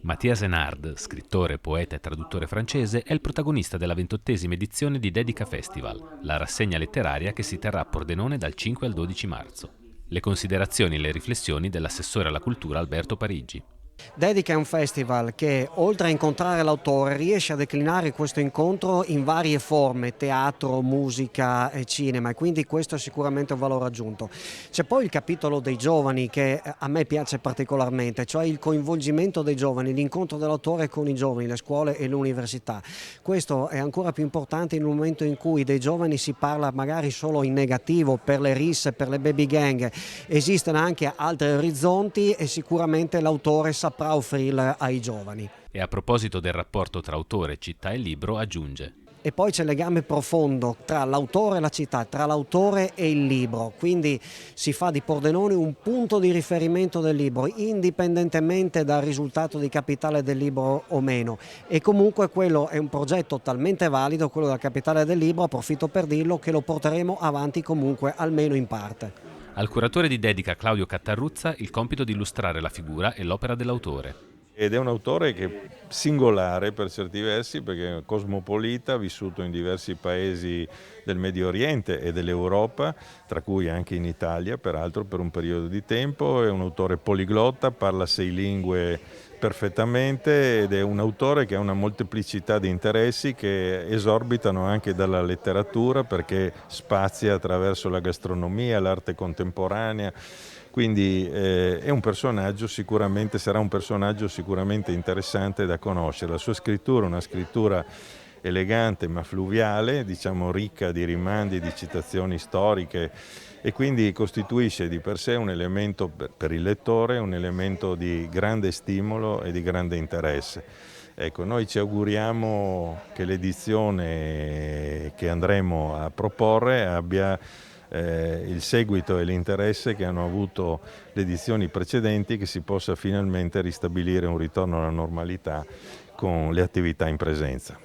Mathias Enard, scrittore, poeta e traduttore francese, è il protagonista della 28ª edizione di Dedica Festival, la rassegna letteraria che si terrà a Pordenone dal 5 al 12 marzo. Le considerazioni e le riflessioni dell'assessore alla cultura Alberto Parigi. Dedica è un festival che, oltre a incontrare l'autore, riesce a declinare questo incontro in varie forme: teatro, musica e cinema, e quindi questo è sicuramente un valore aggiunto. C'è poi il capitolo dei giovani che a me piace particolarmente, cioè il coinvolgimento dei giovani, l'incontro dell'autore con i giovani, le scuole e l'università. Questo è ancora più importante in un momento in cui dei giovani si parla magari solo in negativo per le risse, per le baby gang. Esistono anche altri orizzonti e sicuramente l'autore saprà offrirle ai giovani. E a proposito del rapporto tra autore, città e libro, aggiunge: E poi c'è il legame profondo tra l'autore e la città, tra l'autore e il libro, quindi si fa di Pordenone un punto di riferimento del libro, indipendentemente dal risultato di capitale del libro o meno. E comunque quello è un progetto talmente valido, quello della capitale del libro, approfitto per dirlo, che lo porteremo avanti comunque, almeno in parte. Al curatore di Dedica Claudio Cattarruzza il compito di illustrare la figura e l'opera dell'autore. Ed è un autore che è singolare per certi versi, perché è cosmopolita, vissuto in diversi paesi del Medio Oriente e dell'Europa, tra cui anche in Italia, peraltro per un periodo di tempo. È un autore poliglotta, parla 6 lingue perfettamente ed è un autore che ha una molteplicità di interessi che esorbitano anche dalla letteratura, perché spazia attraverso la gastronomia, l'arte contemporanea. Quindi è un personaggio sicuramente, sarà un personaggio sicuramente interessante da conoscere. La sua scrittura è una scrittura elegante ma fluviale, diciamo ricca di rimandi, di citazioni storiche, e quindi costituisce di per sé un elemento per il lettore, un elemento di grande stimolo e di grande interesse. Ecco, noi ci auguriamo che l'edizione che andremo a proporre abbia il seguito e l'interesse che hanno avuto le edizioni precedenti, che si possa finalmente ristabilire un ritorno alla normalità con le attività in presenza.